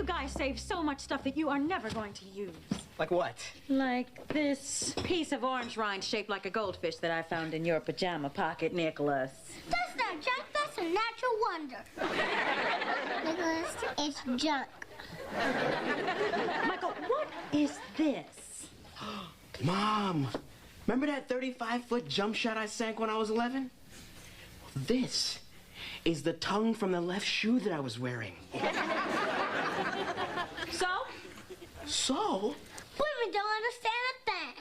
guys save so much stuff that you are never going to use. Like what? Like this piece of orange rind shaped like a goldfish that I found in your pajama pocket, Nicholas. That's not junk, that's a natural wonder. Nicholas, it's junk. Michael, what is this? Mom, remember that 35-foot jump shot I sank when I was 11? Well, this is the tongue from the left shoe that I was wearing. So? Women don't understand a thing.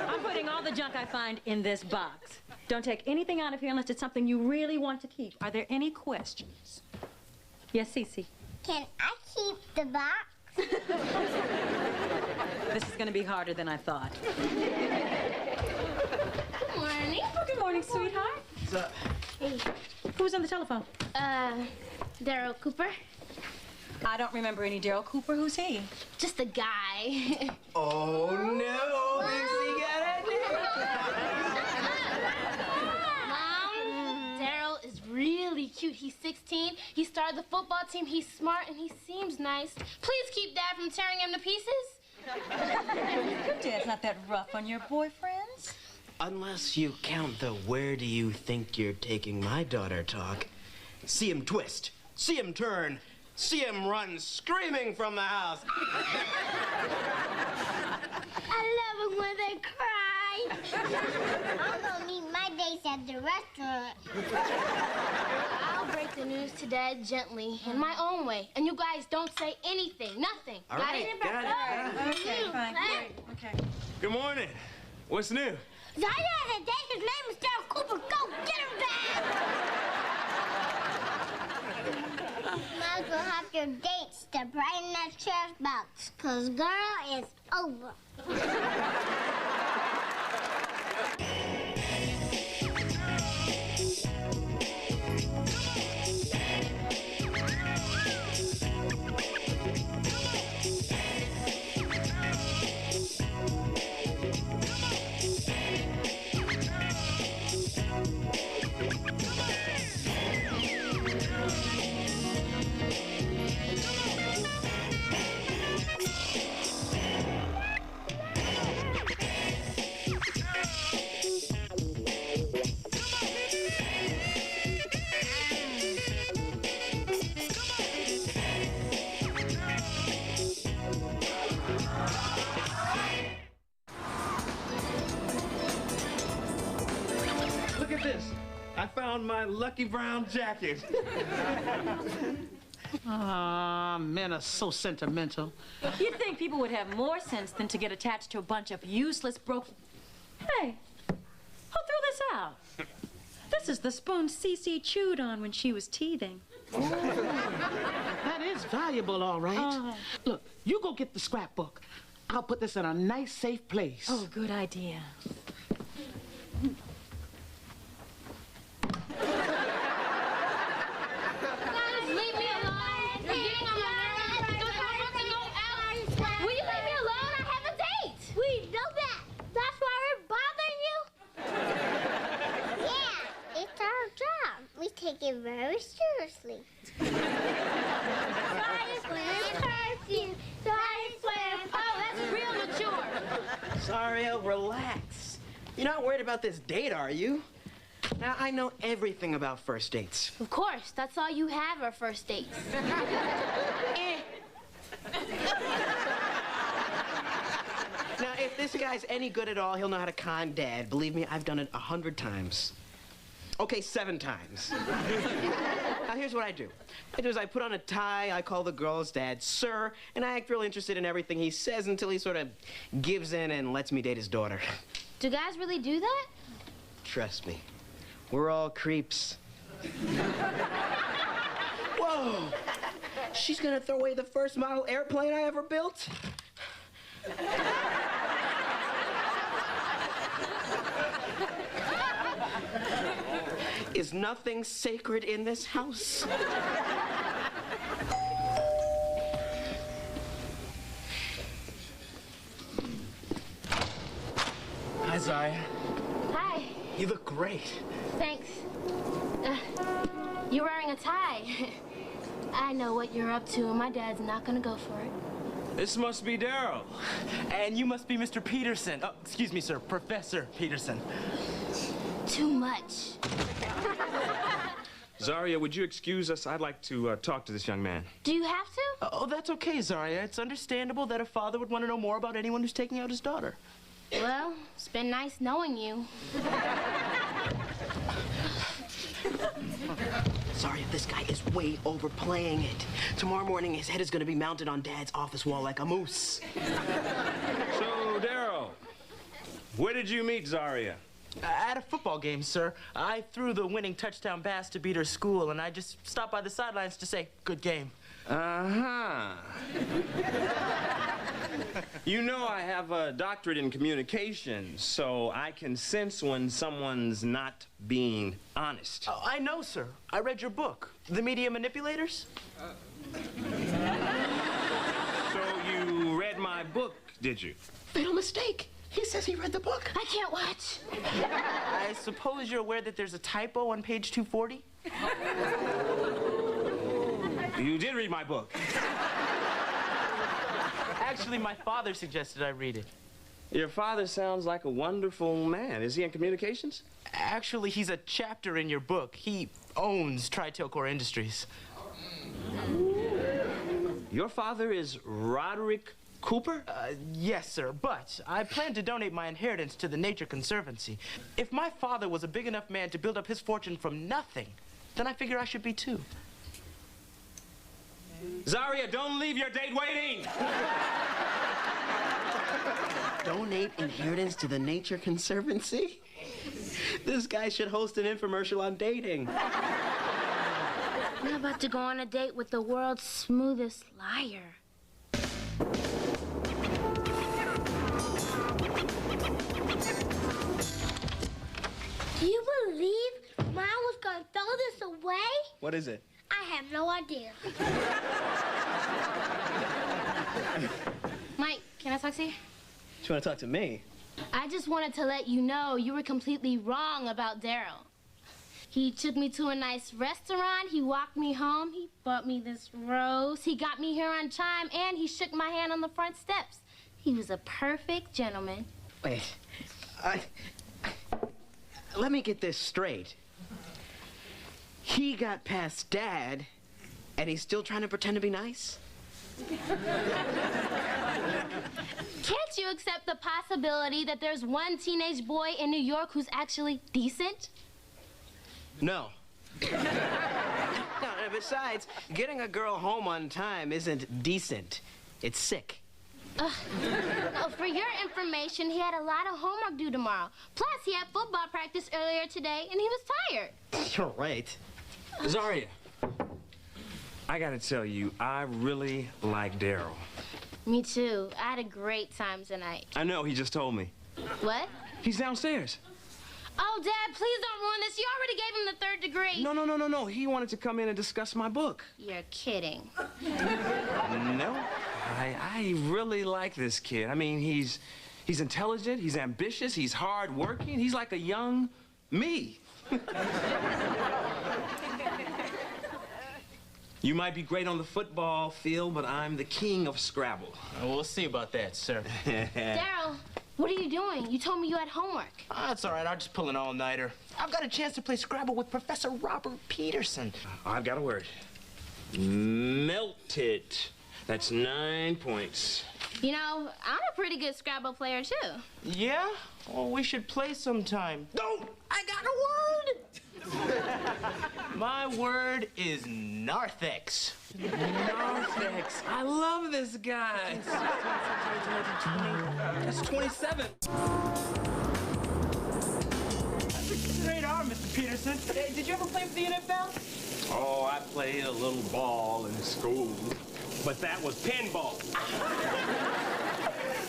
I'm putting all the junk I find in this box. Don't take anything out of here unless it's something you really want to keep. Are there any questions? Yes, Cece. Can I keep the box? This is going to be harder than I thought. Good morning. Oh, good morning, sweetheart. What's up? Hey. Who's on the telephone? Daryl Cooper. I don't remember any Daryl Cooper. Who's he? Just a guy. Oh, no. Lucy got it. Mom, Daryl is really cute. He's 16. He started the football team. He's smart and he seems nice. Please keep Dad from tearing him to pieces. Your dad's not that rough on your boyfriends. Unless you count the where do you think you're taking my daughter talk. See him twist. See him turn. See him run screaming from the house. I love it when they cry. I'm gonna meet my dates at the restaurant. I'll break the news to Dad gently, in my own way. And you guys don't say anything, nothing. All right, got it. Okay, fine. Great. Okay. Good morning. What's new? Zaria has a date. His name is Daryl Cooper. Go get him, Dad. Might as well have your date step right in that trash box, cause girl is over. Look at this. I found my lucky brown jacket. Ah, men are so sentimental. You'd think people would have more sense than to get attached to a bunch of useless broken... Hey, who threw this out? This is the spoon Cece chewed on when she was teething. That is valuable, all right. Look, you go get the scrapbook. I'll put this in a nice, safe place. Oh, good idea. Guys, leave me alone. You're getting on my nerves. Don't tell me to go out. Will you leave me alone? I have a date. We know that. That's why we're bothering you. Yeah, it's our job. We take it very seriously. Sorry, Slim. Perfume. Sorry, Slim. Oh, that's real mature. Zaria, relax. You're not worried about this date, are you? Now, I know everything about first dates. Of course, that's all you have are first dates. Now, if this guy's any good at all, he'll know how to con Dad. Believe me, I've done it 100 times. Okay, 7 times. Now, here's what I do. I put on a tie, I call the girl's dad sir, and I act real interested in everything he says until he sort of gives in and lets me date his daughter. Do guys really do that? Trust me, we're all creeps. Whoa! She's gonna throw away the first model airplane I ever built? Is nothing sacred in this house? Hi, Zaria. Hi. You look great. Thanks. You're wearing a tie. I know what you're up to, and my dad's not gonna go for it. This must be Daryl. And you must be Mr. Peterson. Oh, excuse me, sir. Professor Peterson. Too much. Zaria, would you excuse us? I'd like to talk to this young man. Do you have to? Oh, that's okay, Zaria. It's understandable that a father would want to know more about anyone who's taking out his daughter. Well, it's been nice knowing you. Sorry, this guy is way overplaying it. Tomorrow morning, his head is going to be mounted on Dad's office wall like a moose. So, Daryl, where did you meet Zaria? At a football game, sir. I threw the winning touchdown pass to beat her school, and I just stopped by the sidelines to say, good game. Uh-huh. You know I have a doctorate in communications, so I can sense when someone's not being honest. Oh, I know, sir. I read your book, The Media Manipulators. So you read my book, did you? Fatal mistake. He says he read the book. I can't watch. I suppose you're aware that there's a typo on page 240? You did read my book. Actually, my father suggested I read it. Your father sounds like a wonderful man. Is he in communications? Actually, he's a chapter in your book. He owns Tri-Telcor Industries. Your father is Roderick Cooper? Yes, sir, but I plan to donate my inheritance to the Nature Conservancy. If my father was a big enough man to build up his fortune from nothing, then I figure I should be too. Zaria, don't leave your date waiting! Donate inheritance to the Nature Conservancy? This guy should host an infomercial on dating. I'm about to go on a date with the world's smoothest liar. Do you believe Mom was going to throw this away? What is it? I have no idea. Mike, can I talk to you? You want to talk to me? I just wanted to let you know you were completely wrong about Daryl. He took me to a nice restaurant, he walked me home, he bought me this rose, he got me here on time, and he shook my hand on the front steps. He was a perfect gentleman. Wait, let me get this straight. He got past Dad, and he's still trying to pretend to be nice? Can't you accept the possibility that there's one teenage boy in New York who's actually decent? No. No, besides, getting a girl home on time isn't decent. It's sick. No, for your information, he had a lot of homework due tomorrow. Plus, he had football practice earlier today, and he was tired. You're right. Zaria, I gotta tell you, I really like Daryl. Me too. I had a great time tonight. I know, he just told me. What? He's downstairs. Oh, Dad, please don't ruin this. You already gave him the 3rd degree. No. He wanted to come in and discuss my book. You're kidding. No, I really like this kid. I mean, he's intelligent, he's ambitious, he's hardworking. He's like a young me. You might be great on the football field, but I'm the king of Scrabble. We'll see about that, sir. Daryl, what are you doing? You told me you had homework. That's all right. I'll just pull an all-nighter. I've got a chance to play Scrabble with Professor Robert Peterson. I've got a word. Melted. That's 9 points. You know, I'm a pretty good Scrabble player, too. Yeah? Well, we should play sometime. No! I got a word! My word is narthex. Narthex. I love this guy. That's 27. That's a great arm, Mr. Peterson. Hey, did you ever play for the NFL? Oh, I played a little ball in school, but that was pinball.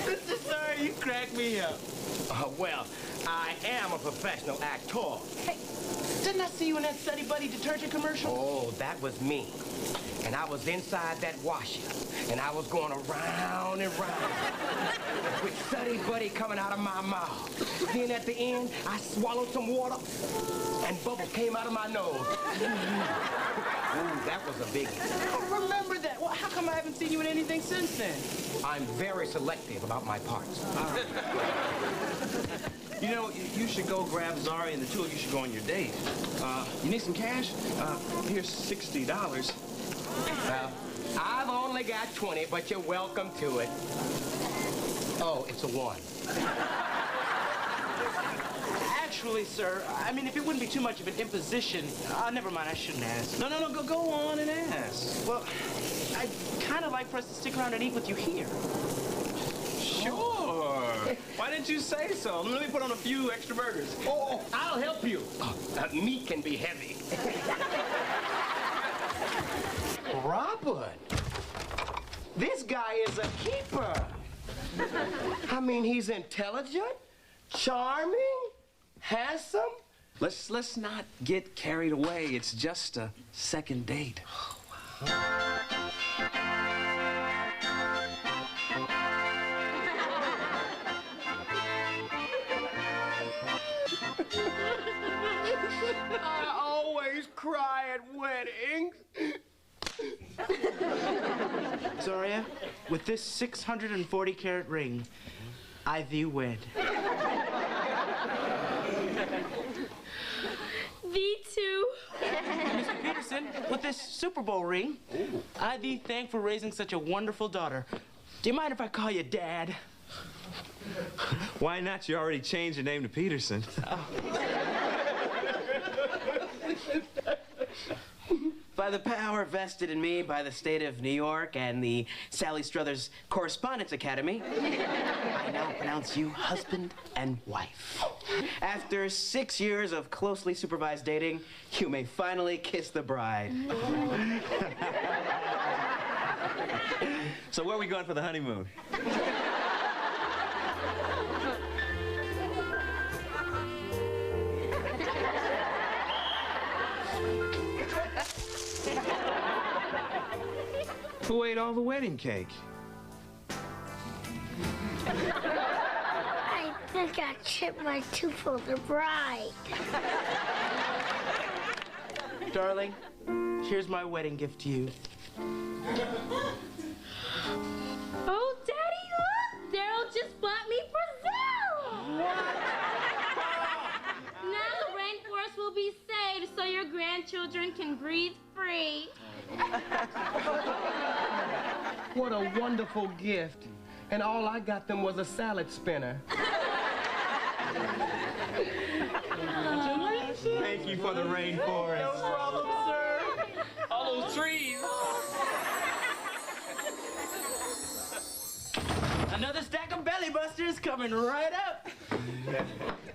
Mr. Sorry, you crack me up. Well, I am a professional actor. Hey, didn't I see you in that Study Buddy detergent commercial? Oh, that was me. And I was inside that washer. And I was going around and round with Study Buddy coming out of my mouth. Then at the end, I swallowed some water and bubbles came out of my nose. Ooh, that was a biggie. seen you in anything since then. I'm very selective about my parts. You know, you should go grab Zaria and the two of you should go on your date. You need some cash? Here's $60. Well, I've only got 20, but you're welcome to it. Oh, it's a 1. Actually, sir, I mean, if it wouldn't be too much of an imposition, never mind, I shouldn't ask. No, go on and ask. Well, I'd kind of like for us to stick around and eat with you here. Sure. Why didn't you say so? Let me put on a few extra burgers. Oh, I'll help you. Meat can be heavy. Robert, this guy is a keeper. I mean, he's intelligent, charming, handsome. Let's not get carried away. It's just a second date. Oh, wow. I always cry at weddings. Zaria, with this 640-carat ring, I thee wed. Thee too. Mr. Peterson, with this Super Bowl ring, I thee thank for raising such a wonderful daughter. Do you mind if I call you Dad? Why not? You already changed your name to Peterson. By the power vested in me by the state of New York and the Sally Struthers Correspondence Academy, I now pronounce you husband and wife. After 6 years of closely supervised dating, you may finally kiss the bride. So where are we going for the honeymoon? Who ate all the wedding cake? I think I chipped my tooth for the bride. Darling, here's my wedding gift to you. Oh, Daddy, look! Daryl just bought me Brazil! What? Now the rainforest will be saved so your grandchildren can breathe free. What a wonderful gift. And all I got them was a salad spinner. Thank you for the rainforest. No problem, sir. All those trees. Another stack of belly busters coming right up.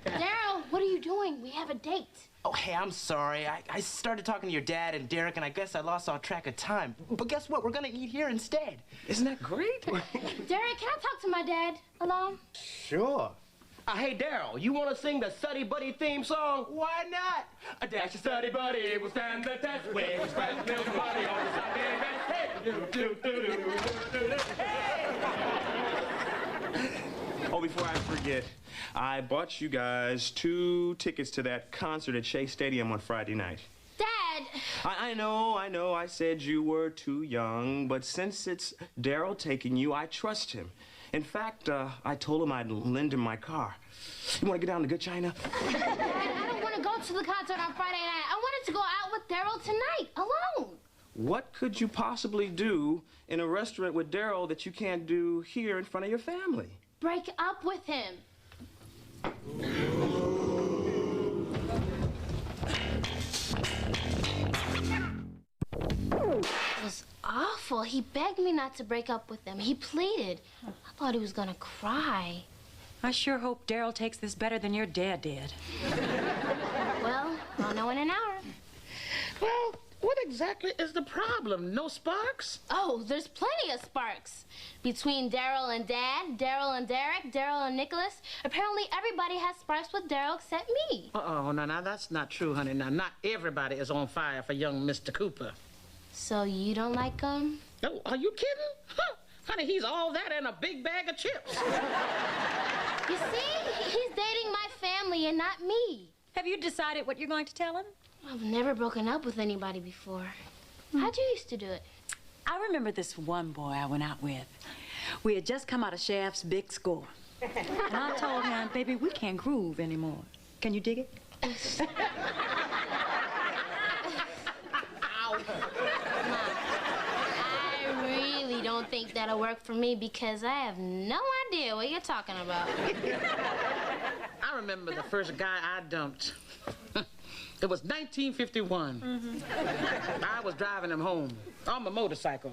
Daryl, what are you doing? We have a date. Oh, hey, I'm sorry. I started talking to your dad and Derek, and I guess I lost all track of time. But guess what? We're gonna eat here instead. Isn't that great? Derek, can I talk to my dad alone? Sure. Hey, Daryl, you want to sing the Suddy Buddy theme song? Why not? A dash of Suddy Buddy will stand the test when we spread the milk buddy on the Sunday best. Hey! Oh, before I forget, I bought you guys 2 tickets to that concert at Shea Stadium on Friday night. Dad! I know. I said you were too young, but since it's Daryl taking you, I trust him. In fact, I told him I'd lend him my car. You want to get down to Good China? Dad, I don't want to go to the concert on Friday night. I wanted to go out with Daryl tonight, alone. What could you possibly do in a restaurant with Daryl that you can't do here in front of your family? Break up with him. It was awful. He begged me not to break up with him. He pleaded. I thought he was gonna cry. I sure hope Daryl takes this better than your dad did. Well, I'll know in an hour. Well, what exactly is the problem? No sparks? Oh, there's plenty of sparks. Between Daryl and Dad, Daryl and Derek, Daryl and Nicholas. Apparently everybody has sparks with Daryl except me. Uh-oh, now that's not true, honey. Now, not everybody is on fire for young Mr. Cooper. So you don't like him? Oh, are you kidding? Huh. Honey, he's all that and a big bag of chips. You see? He's dating my family and not me. Have you decided what you're going to tell him? I've never broken up with anybody before. How'd you used to do it? I remember this one boy I went out with. We had just come out of Shaft's big score. And I told him, baby, we can't groove anymore. Can you dig it? I really don't think that'll work for me because I have no idea what you're talking about. I remember the first guy I dumped. It was 1951. I was driving him home on my motorcycle.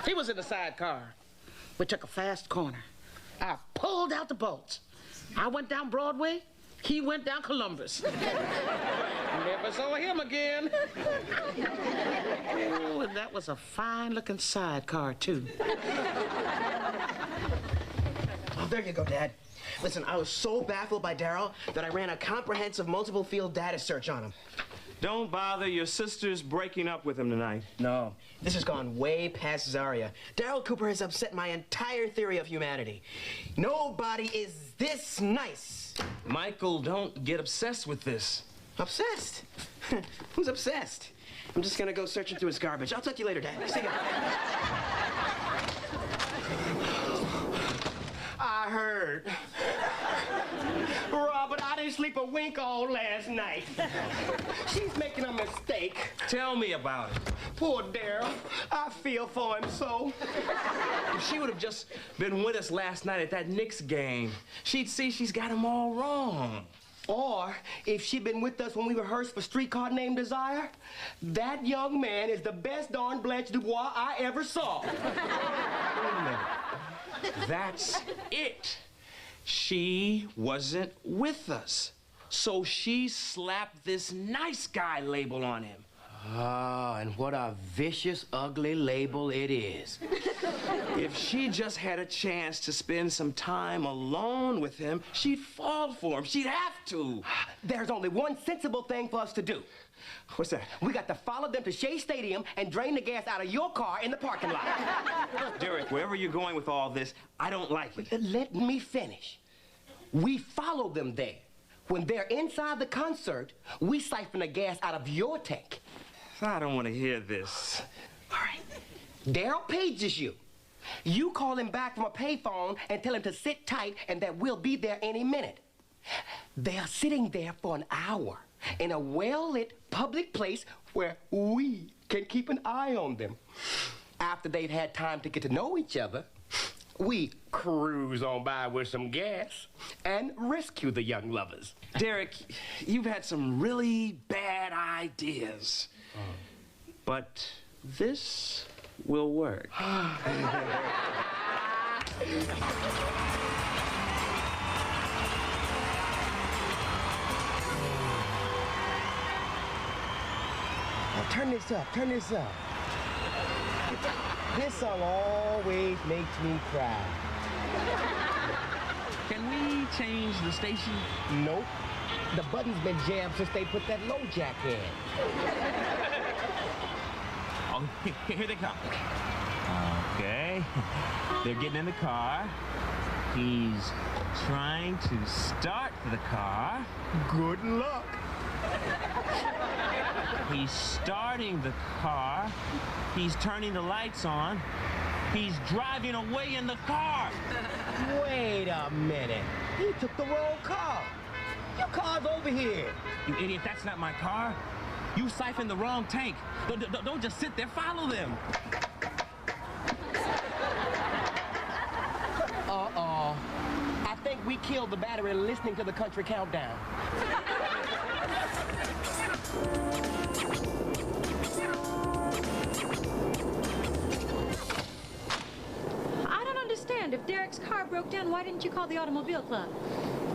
He was in the sidecar. We took a fast corner. I pulled out the bolts. I went down Broadway. He went down Columbus. Never saw him again. Oh, and that was a fine-looking sidecar, too. Oh, there you go, Dad. Listen, I was so baffled by Daryl that I ran a comprehensive multiple field data search on him. Don't bother. Your sister's breaking up with him tonight. No, this has gone way past Zaria. Daryl Cooper has upset my entire theory of humanity. Nobody is this nice. Michael, don't get obsessed with this. Obsessed? Who's obsessed? I'm just gonna go searching through his garbage. I'll talk to you later, Dad. See ya. I heard. Robert, I didn't sleep a wink all last night. She's making a mistake. Tell me about it. Poor Daryl. I feel for him so. If she would have just been with us last night at that Knicks game, she'd see she's got him all wrong. Or if she'd been with us when we rehearsed for Streetcar Named Desire, that young man is the best darn Blanche Dubois I ever saw. Wait a minute. That's it. She wasn't with us. So she slapped this nice guy label on him. Ah, and what a vicious, ugly label it is. If she just had a chance to spend some time alone with him, she'd fall for him. She'd have to. There's only one sensible thing for us to do. What's that? We got to follow them to Shea Stadium and drain the gas out of your car in the parking lot. Derek, wherever you're going with all this, I don't like it. Let me finish. We follow them there. When they're inside the concert, we siphon the gas out of your tank. I don't want to hear this. All right. Daryl pages you. You call him back from a payphone and tell him to sit tight and that we'll be there any minute. They are sitting there for an hour in a well-lit public place where we can keep an eye on them. After they've had time to get to know each other, we cruise on by with some gas and rescue the young lovers. Derek, you've had some really bad ideas. But this will work. Now turn this up, turn this up. This song always makes me cry. Can we change the station? Nope. The button's been jammed since they put that low jack in. Oh, here they come. Okay. They're getting in the car. He's trying to start the car. Good luck. He's starting the car. He's turning the lights on. He's driving away in the car. Wait a minute. He took the wrong car. Your car's over here. You idiot, that's not my car. You siphoned the wrong tank. Don't just sit there, follow them. Uh-oh. I think we killed the battery listening to the country countdown. I don't understand. If Derek's car broke down, why didn't you call the automobile club?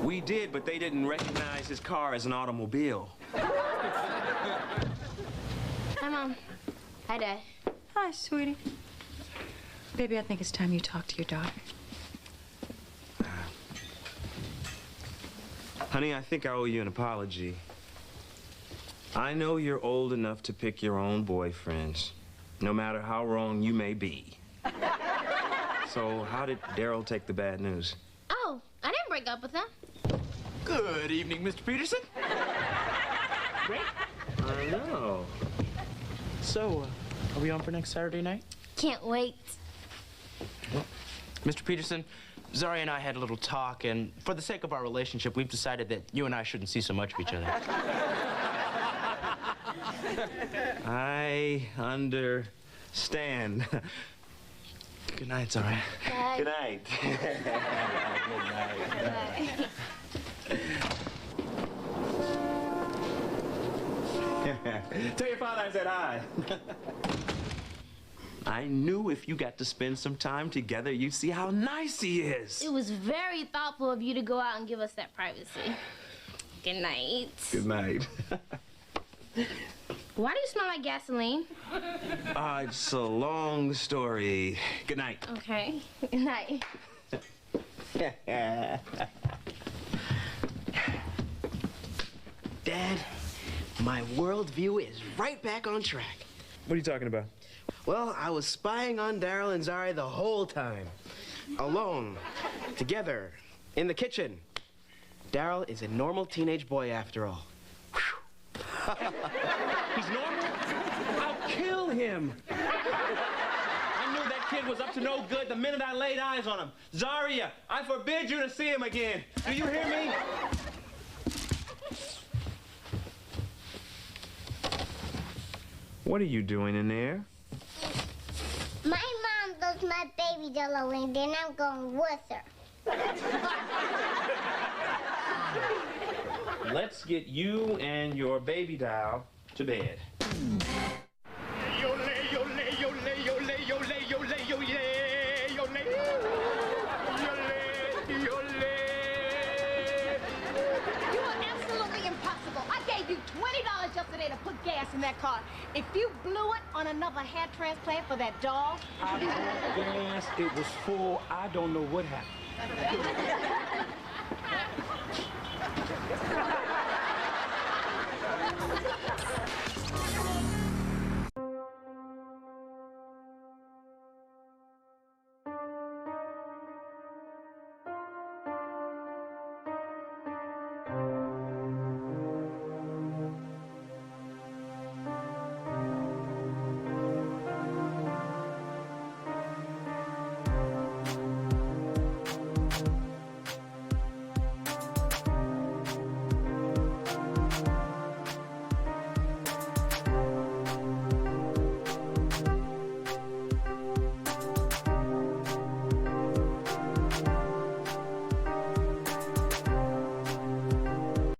We did, but they didn't recognize his car as an automobile. Hi, Mom. Hi, Dad. Hi, sweetie. Baby, I think it's time you talk to your daughter. Honey, I think I owe you an apology. I know you're old enough to pick your own boyfriends, no matter how wrong you may be. So how did Daryl take the bad news? Oh, I didn't break up with him. Good evening, Mr. Peterson. I know. So, are we on for next Saturday night? can't wait. Well, Mr. Peterson, Zaria and I had a little talk, and for the sake of our relationship, we've decided that you and I shouldn't see so much of each other. I understand. Good night, Zaria. Bye. Good night. Good night. Tell your father I said hi. I knew if you got to spend some time together, you'd see how nice he is. It was very thoughtful of you to go out and give us that privacy. Good night. Good night. Why do you smell like gasoline? It's a long story. Good night. Okay. Good night. Dad, my worldview is right back on track. What are you talking about? Well, I was spying on Daryl and Zaria the whole time. Alone. Together. In the kitchen. Daryl is a normal teenage boy after all. He's normal? I'll kill him. I knew that kid was up to no good the minute I laid eyes on him. Zaria, I forbid you to see him again. Do you hear me? What are you doing in there? My mom does my baby doll and then I'm going with her. Let's get you and your baby doll to bed. $20 yesterday to put gas in that car. If you blew it on another hair transplant for that dog... I blew gas, it was full, I don't know what happened.